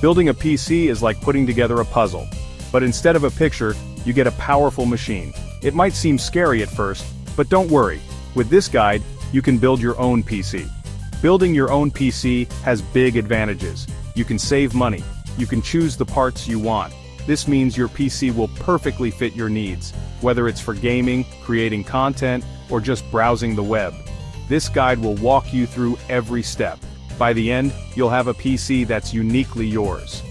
Building a PC is like putting together a puzzle. But instead of a picture, you get a powerful machine. It might seem scary at first, but don't worry. With this guide, you can build your own PC. Building your own PC has big advantages. You can save money. You can choose the parts you want. This means your PC will perfectly fit your needs, whether it's for gaming, creating content, or just browsing the web. This guide will walk you through every step. By the end, you'll have a PC that's uniquely yours.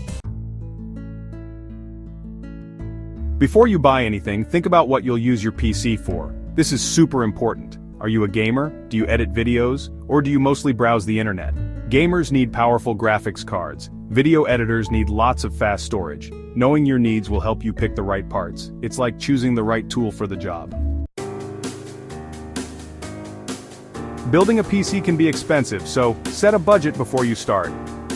Before you buy anything, think about what you'll use your PC for. This is super important. Are you a gamer? Do you edit videos? Or do you mostly browse the internet? Gamers need powerful graphics cards. Video editors need lots of fast storage. Knowing your needs will help you pick the right parts. It's like choosing the right tool for the job. Building a PC can be expensive, so set a budget before you start.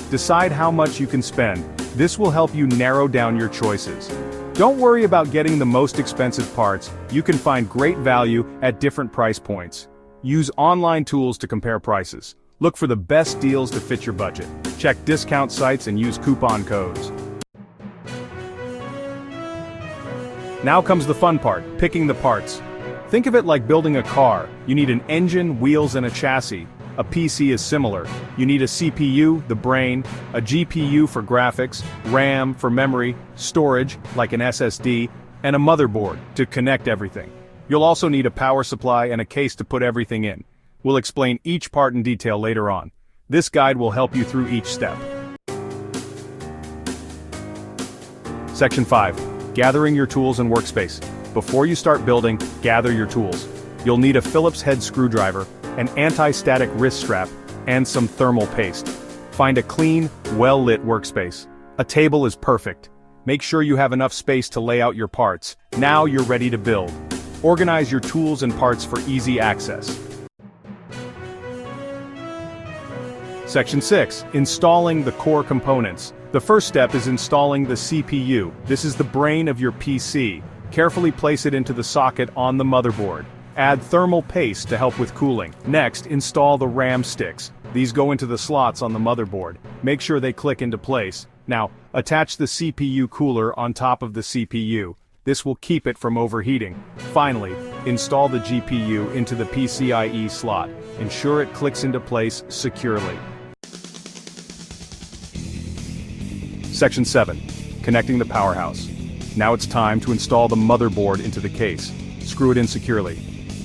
Decide how much you can spend. This will help you narrow down your choices. Don't worry about getting the most expensive parts. You can find great value at different price points. Use online tools to compare prices. Look for the best deals to fit your budget. Check discount sites and use coupon codes. Now comes the fun part, picking the parts. Think of it like building a car. You need an engine, wheels, and a chassis. A PC is similar. You need a CPU, the brain, a GPU for graphics, RAM for memory, storage, like an SSD, and a motherboard to connect everything. You'll also need a power supply and a case to put everything in. We'll explain each part in detail later on. This guide will help you through each step. Section 5. Gathering your tools and workspace. Before you start building, gather your tools. You'll need a Phillips head screwdriver, an anti-static wrist strap, and some thermal paste. Find a clean, well-lit workspace. A table is perfect. Make sure you have enough space to lay out your parts. Now you're ready to build. Organize your tools and parts for easy access. Section 6. Installing the core components. The first step is installing the CPU. This is the brain of your PC. Carefully place it into the socket on the motherboard. Add thermal paste to help with cooling. Next, install the RAM sticks. These go into the slots on the motherboard. Make sure they click into place. Now, attach the CPU cooler on top of the CPU. This will keep it from overheating. Finally, install the GPU into the PCIe slot. Ensure it clicks into place securely. Section 7. Connecting the powerhouse. Now it's time to install the motherboard into the case. Screw it in securely.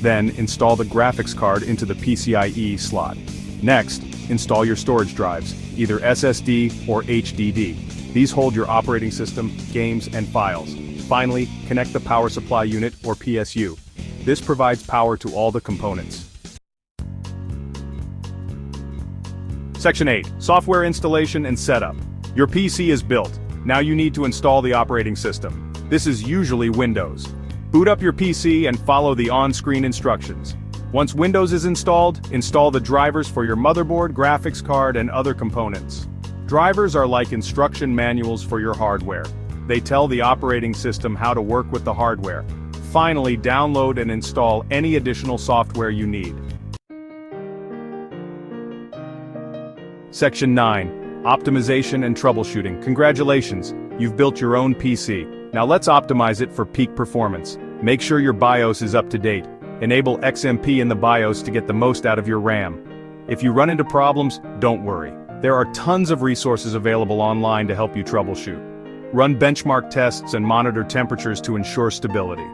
Then, install the graphics card into the PCIe slot. Next, install your storage drives, either SSD or HDD. These hold your operating system, games, and files. Finally, connect the power supply unit or PSU. This provides power to all the components. Section 8. Software installation and setup. Your PC is built. Now you need to install the operating system. This is usually Windows. Boot up your PC and follow the on-screen instructions. Once Windows is installed, install the drivers for your motherboard, graphics card, and other components. Drivers are like instruction manuals for your hardware. They tell the operating system how to work with the hardware. Finally, download and install any additional software you need. Section 9. Optimization and troubleshooting. Congratulations, you've built your own PC. Now let's optimize it for peak performance. Make sure your BIOS is up to date. Enable XMP in the BIOS to get the most out of your RAM. If you run into problems, don't worry. There are tons of resources available online to help you troubleshoot. Run benchmark tests and monitor temperatures to ensure stability.